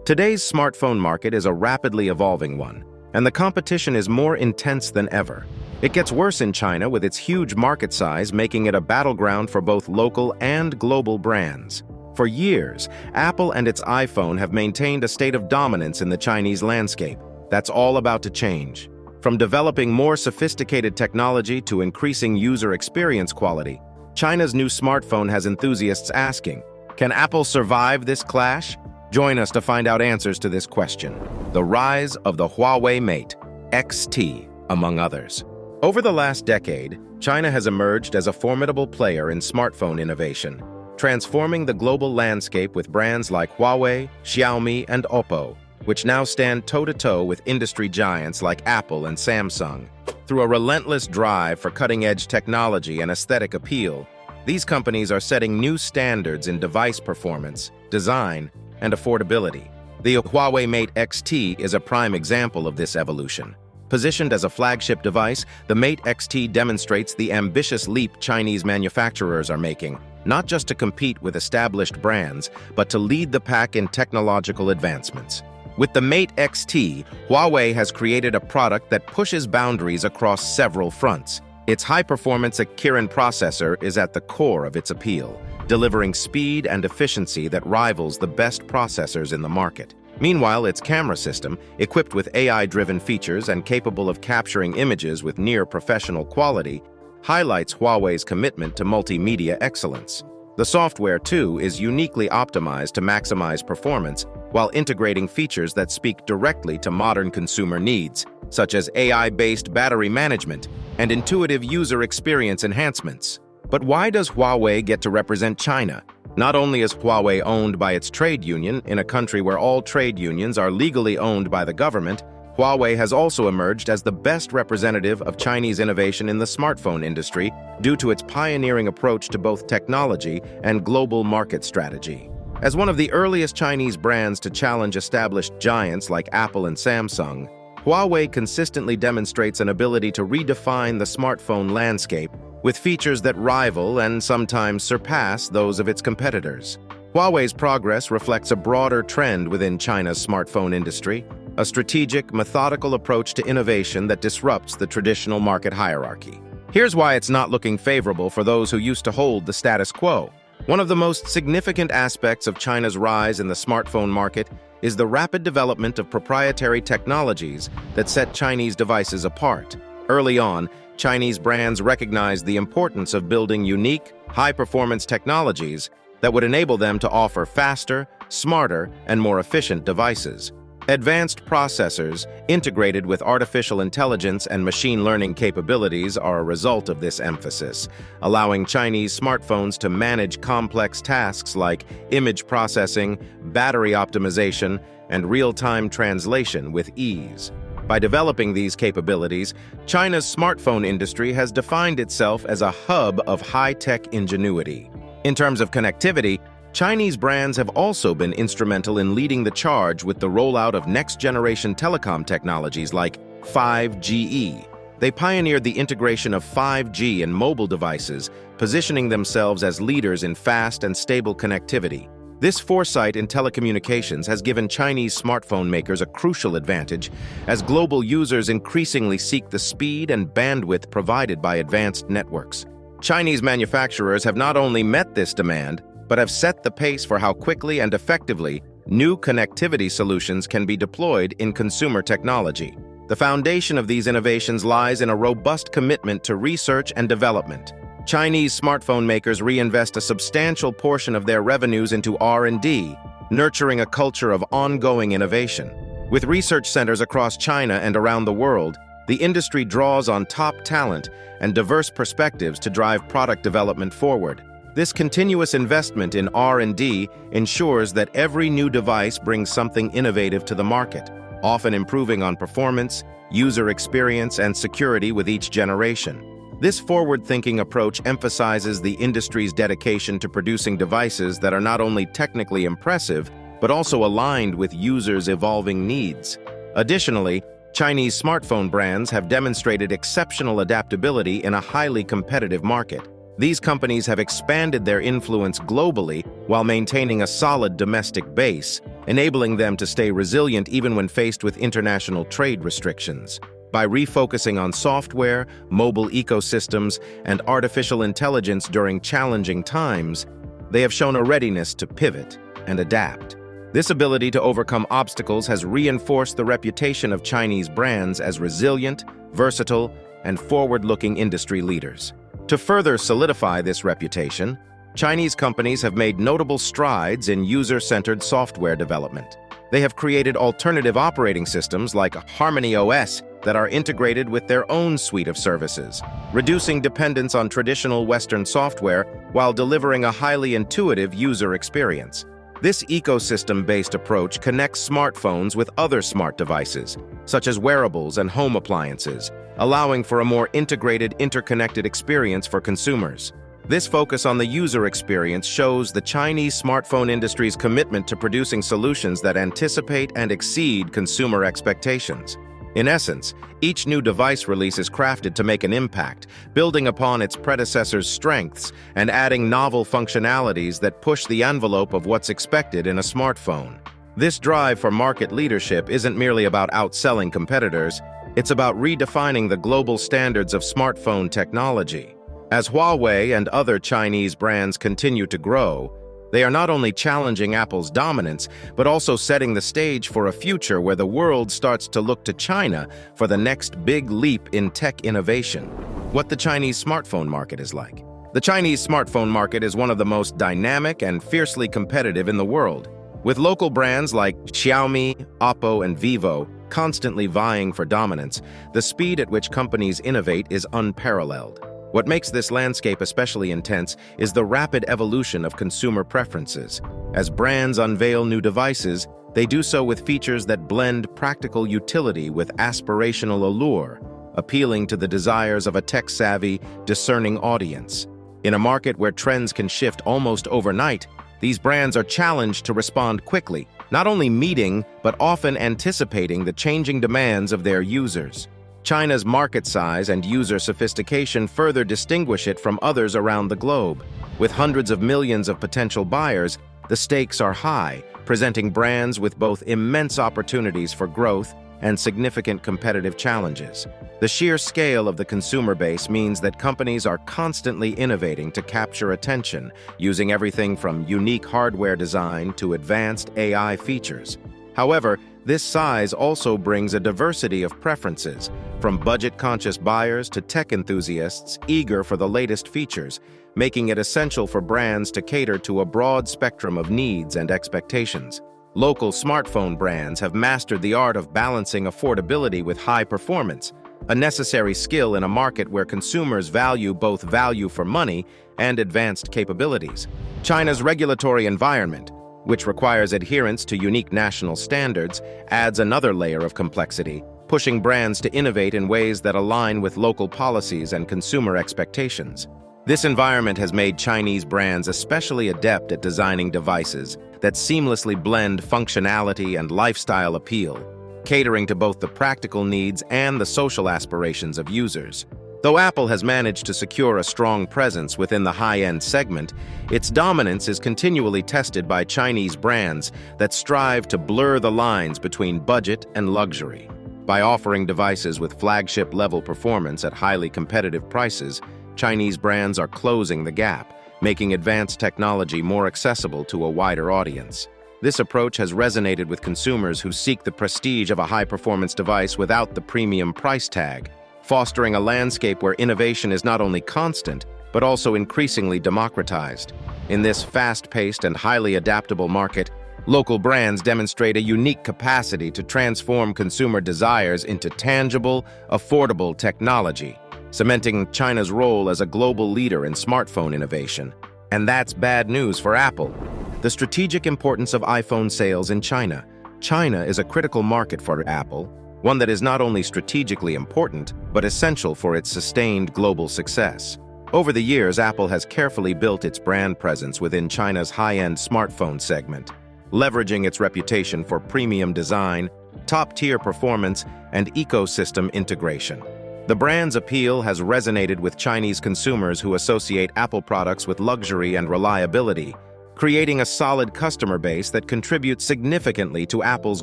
Today's smartphone market is a rapidly evolving one, and the competition is more intense than ever. It gets worse in China with its huge market size, making it a battleground for both local and global brands. For years, Apple and its iPhone have maintained a state of dominance in the Chinese landscape. That's all about to change. From developing more sophisticated technology to increasing user experience quality, China's new smartphone has enthusiasts asking, can Apple survive this clash? Join us to find out answers to this question. The rise of the Huawei Mate XT, among others. Over the last decade, China has emerged as a formidable player in smartphone innovation, transforming the global landscape with brands like Huawei, Xiaomi, and Oppo, which now stand toe-to-toe with industry giants like Apple and Samsung. Through a relentless drive for cutting-edge technology and aesthetic appeal, these companies are setting new standards in device performance, design, and affordability. The Huawei Mate XT is a prime example of this evolution. Positioned as a flagship device, the Mate XT demonstrates the ambitious leap Chinese manufacturers are making, not just to compete with established brands, but to lead the pack in technological advancements. With the Mate XT, Huawei has created a product that pushes boundaries across several fronts. Its high-performance Kirin processor is at the core of its appeal, delivering speed and efficiency that rivals the best processors in the market. Meanwhile, its camera system, equipped with AI-driven features and capable of capturing images with near-professional quality, highlights Huawei's commitment to multimedia excellence. The software, too, is uniquely optimized to maximize performance while integrating features that speak directly to modern consumer needs, such as AI-based battery management and intuitive user experience enhancements. But why does Huawei get to represent China? Not only is Huawei owned by its trade union in a country where all trade unions are legally owned by the government, Huawei has also emerged as the best representative of Chinese innovation in the smartphone industry due to its pioneering approach to both technology and global market strategy. As one of the earliest Chinese brands to challenge established giants like Apple and Samsung, Huawei consistently demonstrates an ability to redefine the smartphone landscape with features that rival and sometimes surpass those of its competitors. Huawei's progress reflects a broader trend within China's smartphone industry, a strategic, methodical approach to innovation that disrupts the traditional market hierarchy. Here's why it's not looking favorable for those who used to hold the status quo. One of the most significant aspects of China's rise in the smartphone market is the rapid development of proprietary technologies that set Chinese devices apart. Early on, Chinese brands recognized the importance of building unique, high-performance technologies that would enable them to offer faster, smarter, and more efficient devices. Advanced processors, integrated with artificial intelligence and machine learning capabilities, are a result of this emphasis, allowing Chinese smartphones to manage complex tasks like image processing, battery optimization, and real-time translation with ease. By developing these capabilities, China's smartphone industry has defined itself as a hub of high-tech ingenuity. In terms of connectivity, Chinese brands have also been instrumental in leading the charge with the rollout of next-generation telecom technologies like 5G. They pioneered the integration of 5G in mobile devices, positioning themselves as leaders in fast and stable connectivity. This foresight in telecommunications has given Chinese smartphone makers a crucial advantage as global users increasingly seek the speed and bandwidth provided by advanced networks. Chinese manufacturers have not only met this demand, but have set the pace for how quickly and effectively new connectivity solutions can be deployed in consumer technology. The foundation of these innovations lies in a robust commitment to research and development. Chinese smartphone makers reinvest a substantial portion of their revenues into R&D, nurturing a culture of ongoing innovation. With research centers across China and around the world, the industry draws on top talent and diverse perspectives to drive product development forward. This continuous investment in R&D ensures that every new device brings something innovative to the market, often improving on performance, user experience, and security with each generation. This forward-thinking approach emphasizes the industry's dedication to producing devices that are not only technically impressive, but also aligned with users' evolving needs. Additionally, Chinese smartphone brands have demonstrated exceptional adaptability in a highly competitive market. These companies have expanded their influence globally while maintaining a solid domestic base, enabling them to stay resilient even when faced with international trade restrictions. By refocusing on software, mobile ecosystems, and artificial intelligence during challenging times, they have shown a readiness to pivot and adapt. This ability to overcome obstacles has reinforced the reputation of Chinese brands as resilient, versatile, and forward-looking industry leaders. To further solidify this reputation, Chinese companies have made notable strides in user-centered software development. They have created alternative operating systems like Harmony OS that are integrated with their own suite of services, reducing dependence on traditional Western software while delivering a highly intuitive user experience. This ecosystem-based approach connects smartphones with other smart devices, such as wearables and home appliances, allowing for a more integrated, interconnected experience for consumers. This focus on the user experience shows the Chinese smartphone industry's commitment to producing solutions that anticipate and exceed consumer expectations. In essence, each new device release is crafted to make an impact, building upon its predecessor's strengths and adding novel functionalities that push the envelope of what's expected in a smartphone. This drive for market leadership isn't merely about outselling competitors, it's about redefining the global standards of smartphone technology. As Huawei and other Chinese brands continue to grow, they are not only challenging Apple's dominance, but also setting the stage for a future where the world starts to look to China for the next big leap in tech innovation. What the Chinese smartphone market is like. The Chinese smartphone market is one of the most dynamic and fiercely competitive in the world, with local brands like Xiaomi, Oppo, and Vivo constantly vying for dominance. The speed at which companies innovate is unparalleled. What makes this landscape especially intense is the rapid evolution of consumer preferences. As brands unveil new devices, they do so with features that blend practical utility with aspirational allure, appealing to the desires of a tech-savvy, discerning audience. In a market where trends can shift almost overnight, these brands are challenged to respond quickly, not only meeting, but often anticipating the changing demands of their users. China's market size and user sophistication further distinguish it from others around the globe. With hundreds of millions of potential buyers, the stakes are high, presenting brands with both immense opportunities for growth and significant competitive challenges. The sheer scale of the consumer base means that companies are constantly innovating to capture attention, using everything from unique hardware design to advanced AI features. However, this size also brings a diversity of preferences, from budget-conscious buyers to tech enthusiasts eager for the latest features, making it essential for brands to cater to a broad spectrum of needs and expectations. Local smartphone brands have mastered the art of balancing affordability with high performance, a necessary skill in a market where consumers value both value for money and advanced capabilities. China's regulatory environment, which requires adherence to unique national standards, adds another layer of complexity, pushing brands to innovate in ways that align with local policies and consumer expectations. This environment has made Chinese brands especially adept at designing devices that seamlessly blend functionality and lifestyle appeal, catering to both the practical needs and the social aspirations of users. Though Apple has managed to secure a strong presence within the high-end segment, its dominance is continually tested by Chinese brands that strive to blur the lines between budget and luxury. By offering devices with flagship-level performance at highly competitive prices, Chinese brands are closing the gap, making advanced technology more accessible to a wider audience. This approach has resonated with consumers who seek the prestige of a high-performance device without the premium price tag, fostering a landscape where innovation is not only constant, but also increasingly democratized. In this fast-paced and highly adaptable market, local brands demonstrate a unique capacity to transform consumer desires into tangible, affordable technology, cementing China's role as a global leader in smartphone innovation. And that's bad news for Apple. The strategic importance of iPhone sales in China. China is a critical market for Apple, one that is not only strategically important, but essential for its sustained global success. Over the years, Apple has carefully built its brand presence within China's high-end smartphone segment, leveraging its reputation for premium design, top-tier performance, and ecosystem integration. The brand's appeal has resonated with Chinese consumers who associate Apple products with luxury and reliability, creating a solid customer base that contributes significantly to Apple's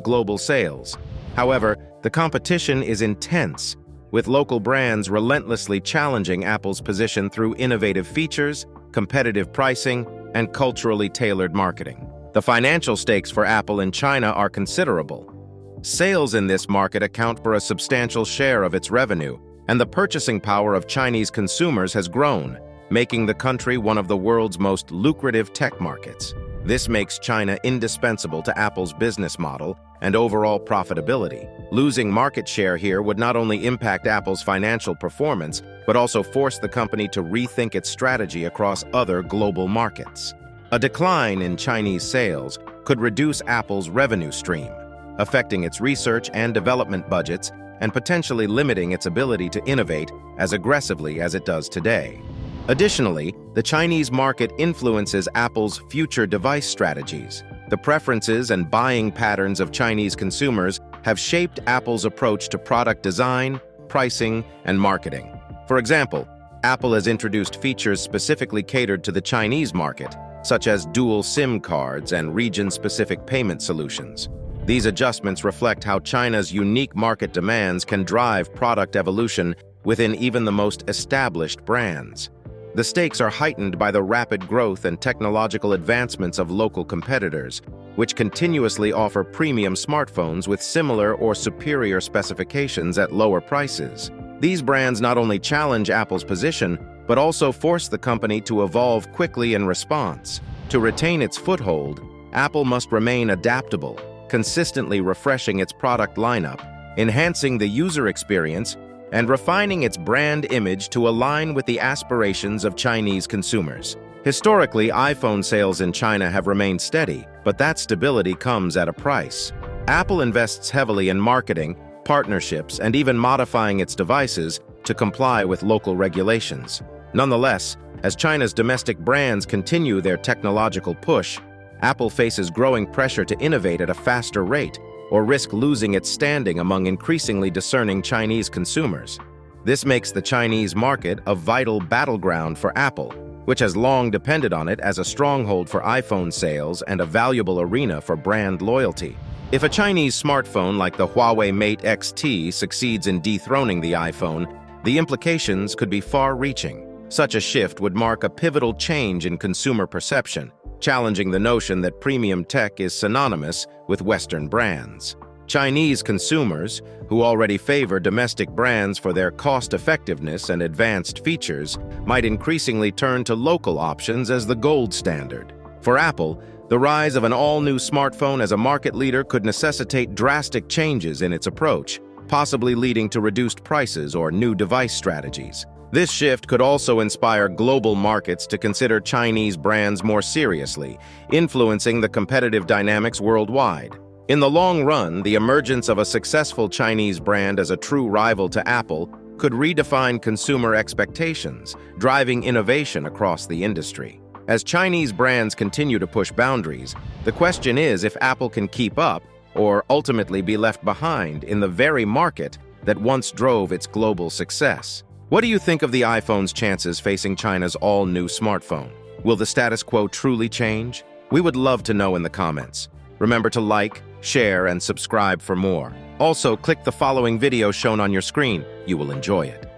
global sales. However, the competition is intense, with local brands relentlessly challenging Apple's position through innovative features, competitive pricing, and culturally tailored marketing. The financial stakes for Apple in China are considerable. Sales in this market account for a substantial share of its revenue, and the purchasing power of Chinese consumers has grown, making the country one of the world's most lucrative tech markets. This makes China indispensable to Apple's business model and overall profitability. Losing market share here would not only impact Apple's financial performance, but also force the company to rethink its strategy across other global markets. A decline in Chinese sales could reduce Apple's revenue stream, affecting its research and development budgets and potentially limiting its ability to innovate as aggressively as it does today. Additionally, the Chinese market influences Apple's future device strategies. The preferences and buying patterns of Chinese consumers have shaped Apple's approach to product design, pricing, and marketing. For example, Apple has introduced features specifically catered to the Chinese market, such as dual SIM cards and region-specific payment solutions. These adjustments reflect how China's unique market demands can drive product evolution within even the most established brands. The stakes are heightened by the rapid growth and technological advancements of local competitors, which continuously offer premium smartphones with similar or superior specifications at lower prices. These brands not only challenge Apple's position, but also force the company to evolve quickly in response. To retain its foothold, Apple must remain adaptable, consistently refreshing its product lineup, enhancing the user experience, and refining its brand image to align with the aspirations of Chinese consumers. Historically, iPhone sales in China have remained steady, but that stability comes at a price. Apple invests heavily in marketing, partnerships, and even modifying its devices to comply with local regulations. Nonetheless, as China's domestic brands continue their technological push, Apple faces growing pressure to innovate at a faster rate, or risk losing its standing among increasingly discerning Chinese consumers. This makes the Chinese market a vital battleground for Apple, which has long depended on it as a stronghold for iPhone sales and a valuable arena for brand loyalty. If a Chinese smartphone like the Huawei Mate X-T succeeds in dethroning the iPhone, the implications could be far-reaching. Such a shift would mark a pivotal change in consumer perception, challenging the notion that premium tech is synonymous with Western brands. Chinese consumers, who already favor domestic brands for their cost-effectiveness and advanced features, might increasingly turn to local options as the gold standard. For Apple, the rise of an all-new smartphone as a market leader could necessitate drastic changes in its approach, possibly leading to reduced prices or new device strategies. This shift could also inspire global markets to consider Chinese brands more seriously, influencing the competitive dynamics worldwide. In the long run, the emergence of a successful Chinese brand as a true rival to Apple could redefine consumer expectations, driving innovation across the industry. As Chinese brands continue to push boundaries, the question is if Apple can keep up or ultimately be left behind in the very market that once drove its global success. What do you think of the iPhone's chances facing China's all-new smartphone? Will the status quo truly change? We would love to know in the comments. Remember to like, share, and subscribe for more. Also, click the following video shown on your screen. You will enjoy it.